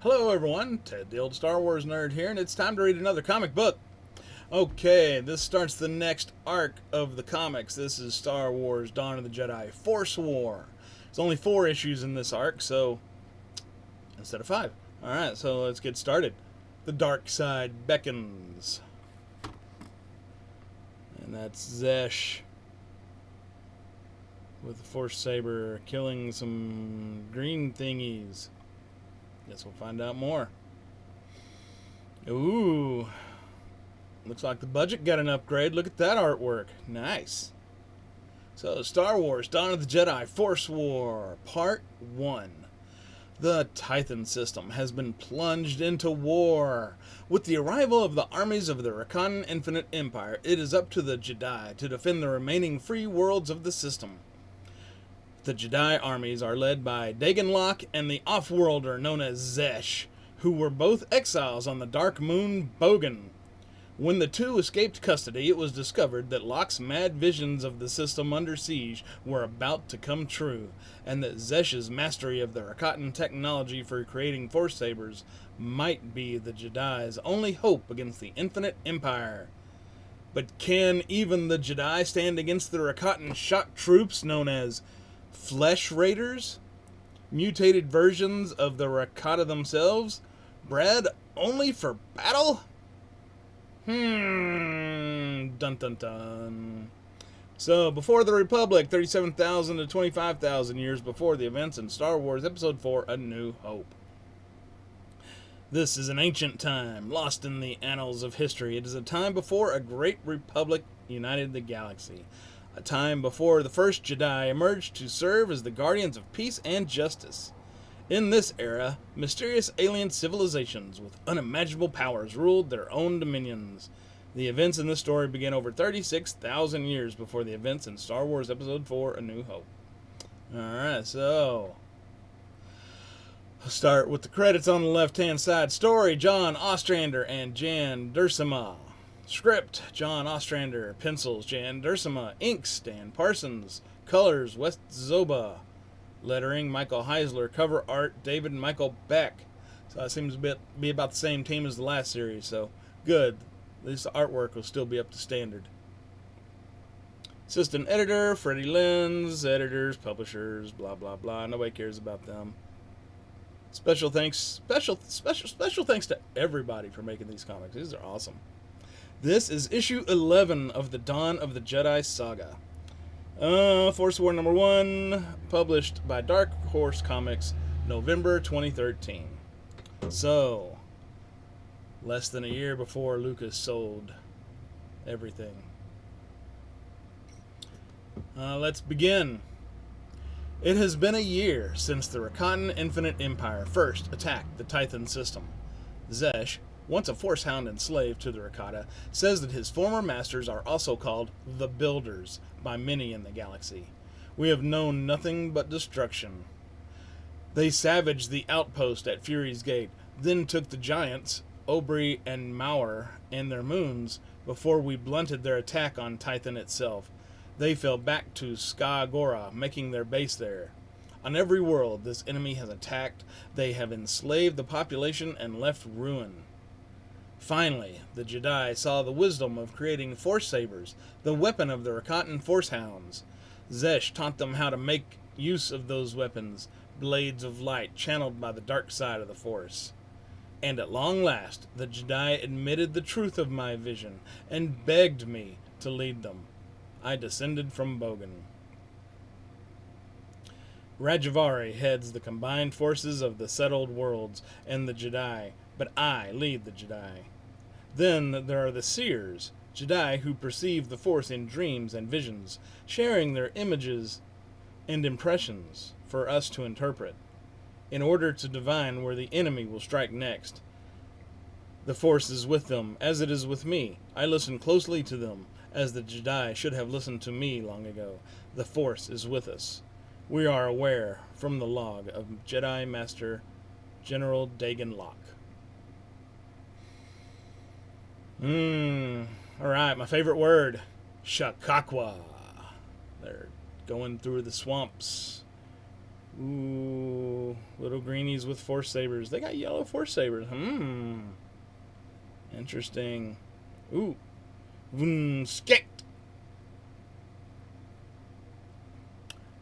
Hello everyone, Ted the Old Star Wars Nerd here, and it's time to read another comic book. Okay, this starts the next arc of the comics. This is Star Wars Dawn of the Jedi Force War. There's only 4 issues in this arc, so instead of 5. Alright, so let's get started. The dark side beckons. And that's Zesh with the Force Saber killing some green thingies. Guess we'll find out more. Ooh. Looks like the budget got an upgrade. Look at that artwork. Nice. So, Star Wars Dawn of the Jedi Force War, Part 1. The Tython system has been plunged into war. With the arrival of the armies of the Rakatan Infinite Empire, it is up to the Jedi to defend the remaining free worlds of the system. The Jedi armies are led by Dagan Lok and the off-worlder known as Zesh, who were both exiles on the dark moon Bogan. When the two escaped custody, it was discovered that Lok's mad visions of the system under siege were about to come true, and that Zesh's mastery of the Rakatan technology for creating Force Sabers might be the Jedi's only hope against the Infinite Empire. But can even the Jedi stand against the Rakatan shock troops known as Flesh Raiders? Mutated versions of the Rakata themselves? Bred only for battle? Dun dun dun. So, before the Republic, 37,000 to 25,000 years before the events in Star Wars Episode 4, A New Hope. This is an ancient time, lost in the annals of history. It is a time before a great Republic united the galaxy. A time before the first Jedi emerged to serve as the guardians of peace and justice. In this era, mysterious alien civilizations with unimaginable powers ruled their own dominions. The events in this story begin over 36,000 years before the events in Star Wars Episode 4, A New Hope. Alright, so I'll start with the credits on the left-hand side. Story, John Ostrander and Jan Duursema. Script, John Ostrander. Pencils, Jan Duursema. Inks, Dan Parsons. Colors, Wes Zoba. Lettering, Michael Heisler. Cover art, David and Michael Beck. So that seems to be about the same team as the last series, so good. At least the artwork will still be up to standard. Assistant editor, Freddie Lenz. Editors, publishers, blah blah blah. Nobody cares about them. Special thanks to everybody for making these comics. These are awesome. This is issue 11 of the Dawn of the Jedi saga. Force War number 1, published by Dark Horse Comics, November 2013. So, less than a year before Lucas sold everything. Let's begin. It has been a year since the Rakatan Infinite Empire first attacked the Tython system. Zesh, once a Force Hound enslaved to the Rakata, says that his former masters are also called the Builders by many in the galaxy. We have known nothing but destruction. They savaged the outpost at Fury's Gate, then took the giants, Obri and Maur, and their moons, before we blunted their attack on Tython itself. They fell back to Ska Gora, making their base there. On every world this enemy has attacked, they have enslaved the population and left ruin. Finally, the Jedi saw the wisdom of creating Force Sabers, the weapon of the Rakatan Force Hounds. Zesh taught them how to make use of those weapons, blades of light channeled by the dark side of the Force. And at long last, the Jedi admitted the truth of my vision and begged me to lead them. I descended from Bogan. Rajavari heads the combined forces of the settled worlds and the Jedi, but I lead the Jedi. Then there are the Seers, Jedi who perceive the Force in dreams and visions, sharing their images and impressions for us to interpret, in order to divine where the enemy will strike next. The Force is with them, as it is with me. I listen closely to them, as the Jedi should have listened to me long ago. The Force is with us. We are aware, from the log, of Jedi Master General Dagan Lok. Alright, my favorite word. Shakakwa. They're going through the swamps. Ooh, Little greenies with force sabers. They got yellow force sabers. Interesting. Ooh. Skit.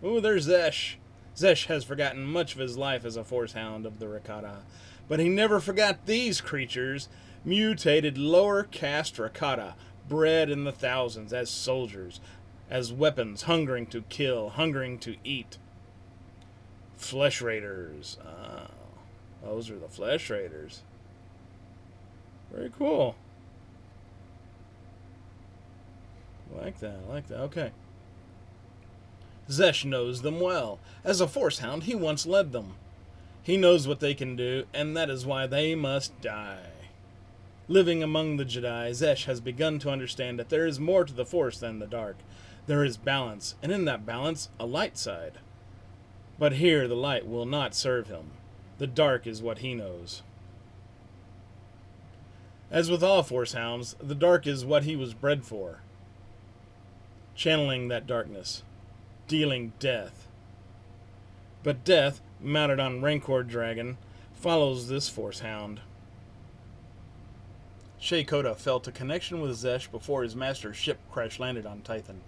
Ooh, there's Zesh. Zesh has forgotten much of his life as a force hound of the Rakata, but he never forgot these creatures, mutated lower caste Rakata, bred in the thousands as soldiers, as weapons, hungering to kill, hungering to eat. Flesh Raiders. Those are the Flesh Raiders. Very cool. Like that, okay. Zesh knows them well. As a force hound, he once led them. He knows what they can do, and that is why they must die. Living among the Jedi, Zesh has begun to understand that there is more to the Force than the dark. There is balance, and in that balance, a light side. But here the light will not serve him. The dark is what he knows. As with all Force hounds, the dark is what he was bred for. Channeling that darkness. Dealing death. But death, mounted on Rancor Dragon, follows this Force hound. Shea Koda felt a connection with Zesh before his master's ship crash-landed on Tython.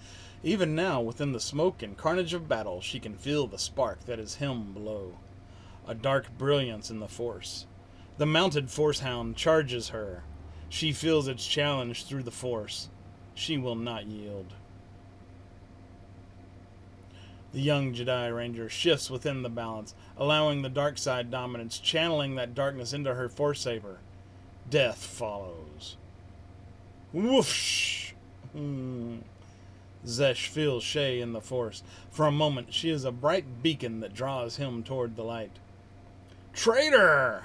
Even now, within the smoke and carnage of battle, she can feel the spark that is him below. A dark brilliance in the Force. The mounted Force hound charges her. She feels its challenge through the Force. She will not yield. The young Jedi Ranger shifts within the balance, allowing the dark side dominance, channeling that darkness into her Force saber. Death follows. Whoosh! Zesh feels Shea in the Force. For a moment, she is a bright beacon that draws him toward the light. Traitor!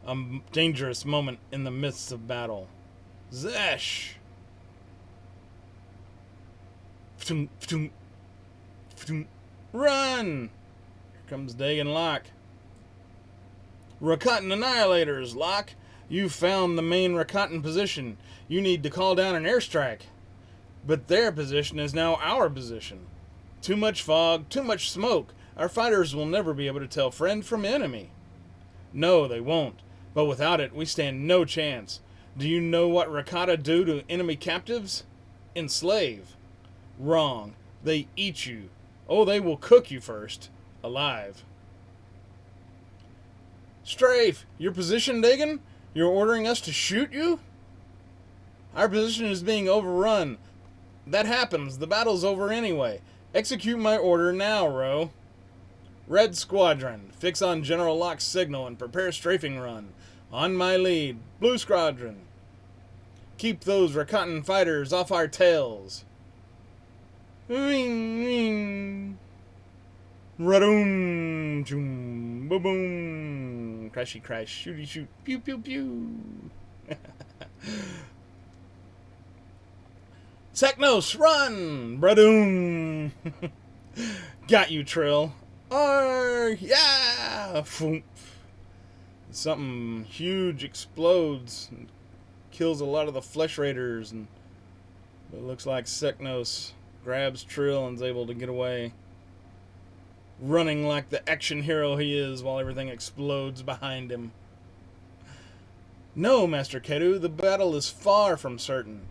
A dangerous moment in the midst of battle. Zesh! Run! Here comes Dagan Locke. Rakatan Annihilators, Locke. You found the main Rakatan position. You need to call down an airstrike. But their position is now our position. Too much fog, too much smoke. Our fighters will never be able to tell friend from enemy. No, they won't. But without it, we stand no chance. Do you know what Rakata do to enemy captives? Enslave. Wrong. They eat you. Oh, they will cook you first. Alive. Strafe, your position, Dagan? You're ordering us to shoot you? Our position is being overrun. That happens. The battle's over anyway. Execute my order now, Ro. Red Squadron, fix on General Locke's signal and prepare strafing run. On my lead. Blue Squadron. Keep those Rakatan fighters off our tails. Ring, ring. Radoom, choom, boom, boom. Crashy crash, shooty shoot, pew, pew, pew. Seknos, run! Bradoom! Got you, Trill. Yeah! Something huge explodes and kills a lot of the Flesh Raiders, and it looks like Seknos grabs Trill and is able to get away, running like the action hero he is while everything explodes behind him. No, Master Kedu, the battle is far from certain.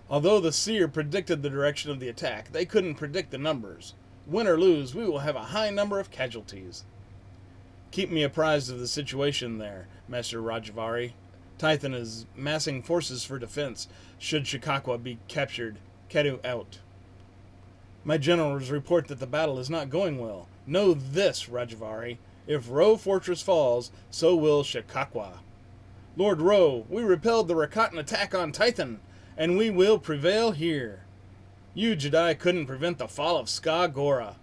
Although the seer predicted the direction of the attack, they couldn't predict the numbers. Win or lose, we will have a high number of casualties. Keep me apprised of the situation there, Master Rajvari. Tython is massing forces for defense, should Shikakwa be captured. Kedu out. My generals report that the battle is not going well. Know this, Rajvari. If Ro Fortress falls, so will Shikakwa. Lord Ro, we repelled the Rakatan attack on Tython, and we will prevail here. You Jedi couldn't prevent the fall of Ska Gora.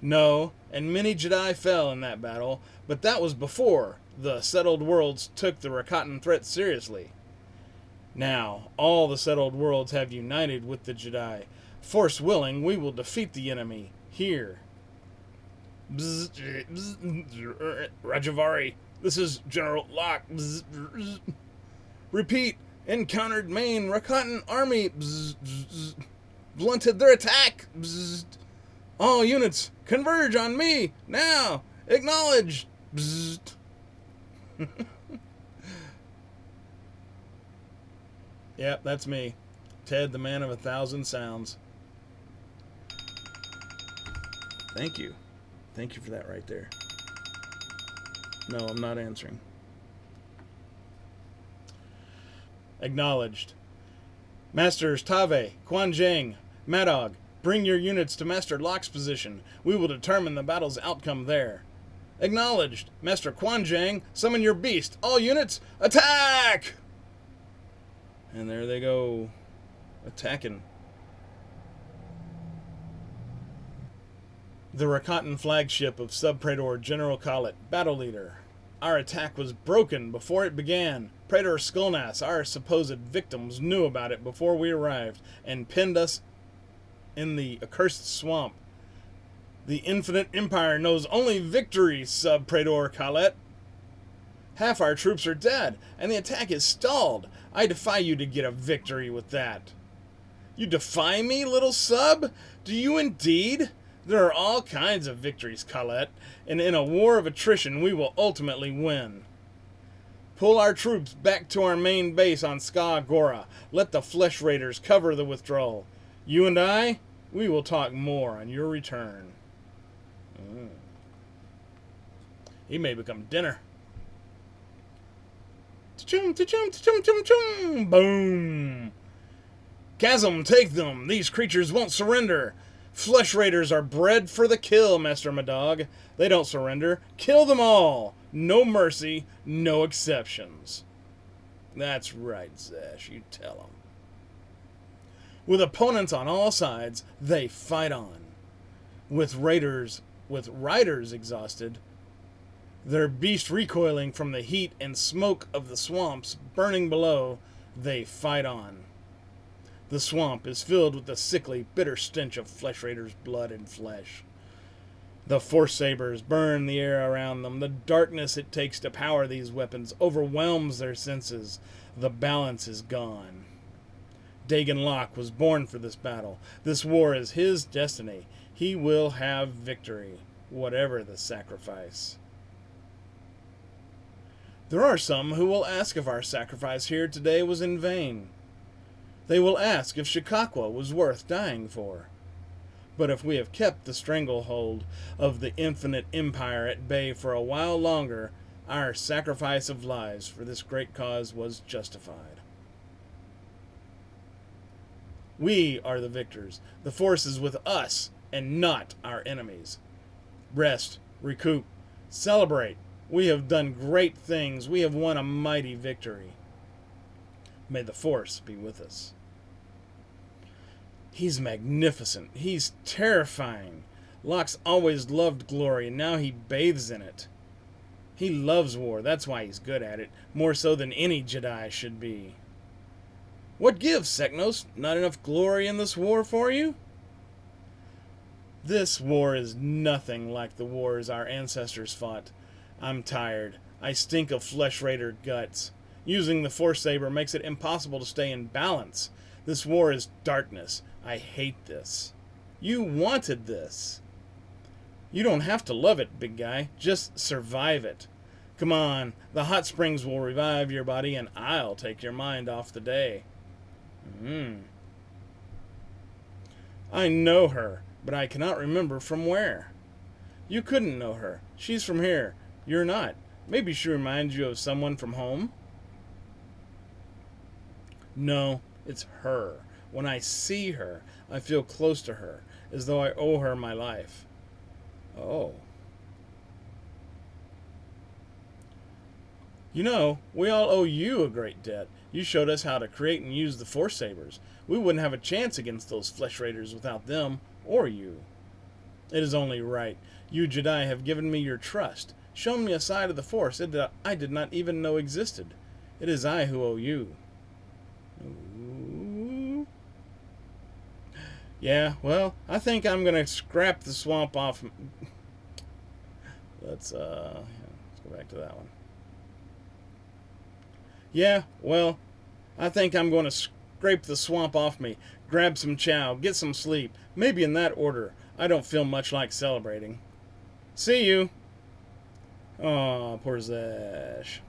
No, and many Jedi fell in that battle, but that was before the settled worlds took the Rakatan threat seriously. Now, all the settled worlds have united with the Jedi. Force willing, we will defeat the enemy here. Rajvari, this is General Locke. Repeat, encountered main Rakatan army. Blunted their attack. All units, converge on me, now. Acknowledged. Bzzzt. Yep, that's me. Ted, the man of 1,000 sounds. Thank you. Thank you for that right there. No, I'm not answering. Acknowledged. Masters Tave, Quan Zhang, Madog, bring your units to Master Locke's position. We will determine the battle's outcome there. Acknowledged. Master Quan Zhang, summon your beast. All units, attack! And there they go, attacking. The Rakatan flagship of Sub-Praetor General Khalid, battle leader. Our attack was broken before it began. Praetor Skulnas, our supposed victims, knew about it before we arrived and pinned us in the accursed swamp. The Infinite Empire knows only victory, Sub-Praetor Khalid. Half our troops are dead, and the attack is stalled. I defy you to get a victory with that. You defy me, little sub? Do you indeed? There are all kinds of victories, Khalid, and in a war of attrition we will ultimately win. Pull our troops back to our main base on Ska Agora. Let the Flesh Raiders cover the withdrawal. You and I, we will talk more on your return. He may become dinner. Cha-chum, cha-chum, cha-chum, chum, chum. Boom. Chasm, take them. These creatures won't surrender. Flesh Raiders are bred for the kill, Master Madog. They don't surrender. Kill them all. No mercy, no exceptions. That's right, Zesh. You tell them. With opponents on all sides, they fight on. With riders exhausted, their beast recoiling from the heat and smoke of the swamps burning below, they fight on. The swamp is filled with the sickly, bitter stench of Flesh Raiders' blood and flesh. The Force Sabers burn the air around them. The darkness it takes to power these weapons overwhelms their senses. The balance is gone. Dagon Locke was born for this battle. This war is his destiny. He will have victory, whatever the sacrifice. There are some who will ask if our sacrifice here today was in vain. They will ask if Shikakwa was worth dying for. But if we have kept the stranglehold of the Infinite Empire at bay for a while longer, our sacrifice of lives for this great cause was justified. We are the victors. The force is with us and not our enemies. Rest, recoup, celebrate. We have done great things. We have won a mighty victory. May the force be with us. He's magnificent. He's terrifying. Locke's always loved glory, and now he bathes in it. He loves war. That's why he's good at it, more so than any Jedi should be. What gives, Seknos? Not enough glory in this war for you? This war is nothing like the wars our ancestors fought. I'm tired. I stink of Flesh Raider guts. Using the Force Saber makes it impossible to stay in balance. This war is darkness. I hate this. You wanted this. You don't have to love it, big guy. Just survive it. Come on. The hot springs will revive your body, and I'll take your mind off the day. I know her, but I cannot remember from where. You couldn't know her. She's from here. You're not. Maybe she reminds you of someone from home? No, it's her. When I see her, I feel close to her, as though I owe her my life. Oh. You know, we all owe you a great debt. You showed us how to create and use the Force Sabers. We wouldn't have a chance against those Flesh Raiders without them, or you. It is only right. You Jedi have given me your trust, shown me a side of the Force that I did not even know existed. It is I who owe you. Ooh. Yeah, well, I think I'm going to scrap the swamp off. Let's go back to that one. Yeah, well, I think I'm going to scrape the swamp off me, grab some chow, get some sleep. Maybe in that order. I don't feel much like celebrating. See you. Oh, poor Zesh.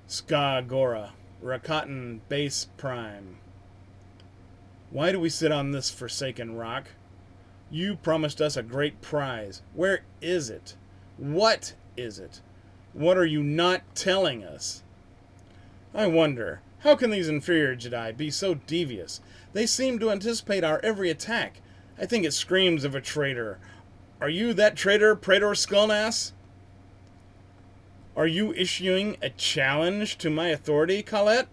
Ska Gora, Rakatan Base Prime. Why do we sit on this forsaken rock? You promised us a great prize. Where is it? What is it? What are you not telling us? I wonder, how can these inferior Jedi be so devious? They seem to anticipate our every attack. I think it screams of a traitor. Are you that traitor, Praetor Skullnass? Are you issuing a challenge to my authority, Colette?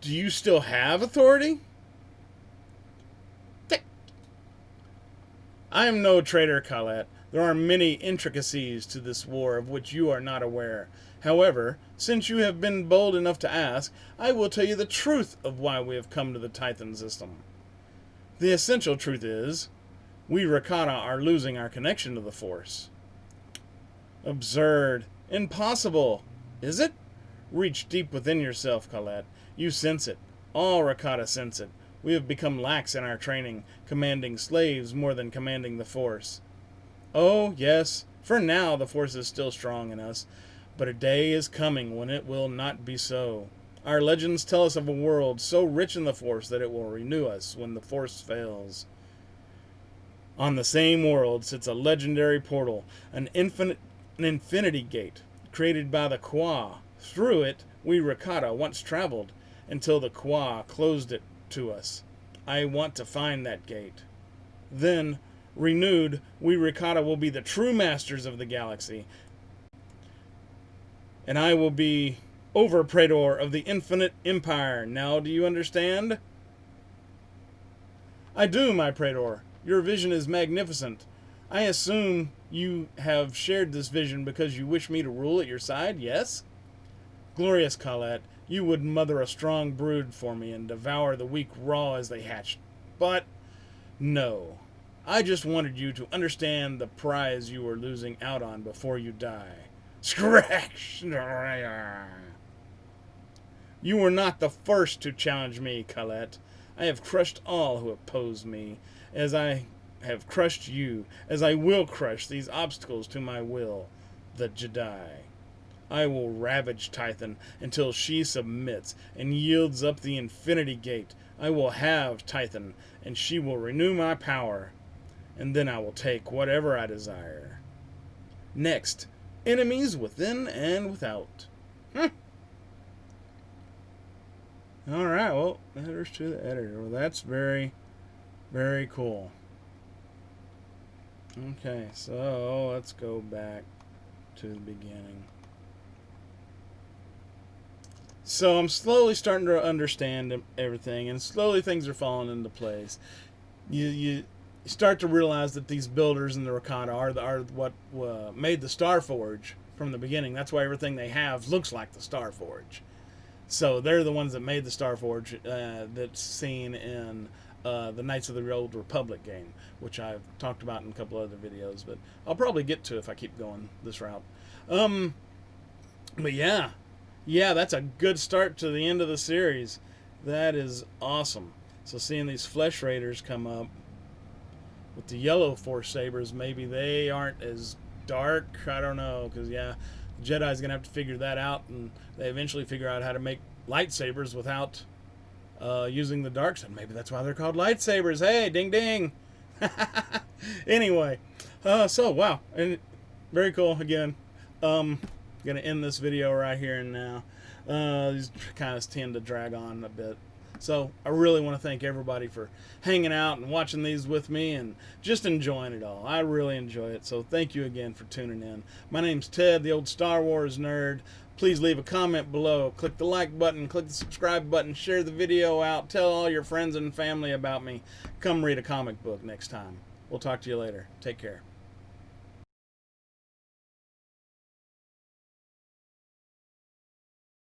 Do you still have authority? I am no traitor, Colette. There are many intricacies to this war of which you are not aware. However, since you have been bold enough to ask, I will tell you the truth of why we have come to the Tython system. The essential truth is, we Rakata are losing our connection to the Force. Absurd. Impossible. Is it? Reach deep within yourself, Colette. You sense it. All Rakata sense it. We have become lax in our training, commanding slaves more than commanding the Force. Oh, yes, for now the Force is still strong in us, but a day is coming when it will not be so. Our legends tell us of a world so rich in the Force that it will renew us when the Force fails. On the same world sits a legendary portal, an infinity gate, created by the Kwa. Through it, we Rakata once traveled, until the Kwa closed it to us. I want to find that gate. Then, renewed, we Rakata will be the true masters of the galaxy, and I will be Over-Praetor of the Infinite Empire. Now do you understand? I do, my Praetor. Your vision is magnificent. I assume you have shared this vision because you wish me to rule at your side, yes? Glorious Colette, you would mother a strong brood for me and devour the weak raw as they hatched. But, no. I just wanted you to understand the prize you were losing out on before you die. Scratch! You were not the first to challenge me, Colette. I have crushed all who oppose me, as I have crushed you, as I will crush these obstacles to my will, the Jedi. I will ravage Tython until she submits and yields up the Infinity Gate. I will have Tython, and she will renew my power, and then I will take whatever I desire. Next, enemies within and without. Alright, well, letters to the editor. Well, that's very, very cool. Okay, so let's go back to the beginning. So I'm slowly starting to understand everything, and slowly things are falling into place. You start to realize that these builders in the Rakata are what made the Starforge from the beginning. That's why everything they have looks like the Starforge. So they're the ones that made the Starforge that's seen in the Knights of the Old Republic game, which I've talked about in a couple other videos, but I'll probably get to if I keep going this route. But yeah, that's a good start to the end of the series. That is awesome. So seeing these Flesh Raiders come up with the yellow Force Sabers, maybe they aren't as dark. I don't know, because yeah, the Jedi's going to have to figure that out, and they eventually figure out how to make lightsabers without using the dark side. Maybe that's why they're called lightsabers. Hey, ding ding. Anyway, so wow, and very cool again. Gonna end this video right here and now. These kind of tend to drag on a bit. So I really want to thank everybody for hanging out and watching these with me and just enjoying it all. I really enjoy it. So thank you again for tuning in. My name's Ted, the old Star Wars nerd. Please leave a comment below. Click the like button, click the subscribe button, share the video out, tell all your friends and family about me. Come read a comic book next time. We'll talk to you later. Take care.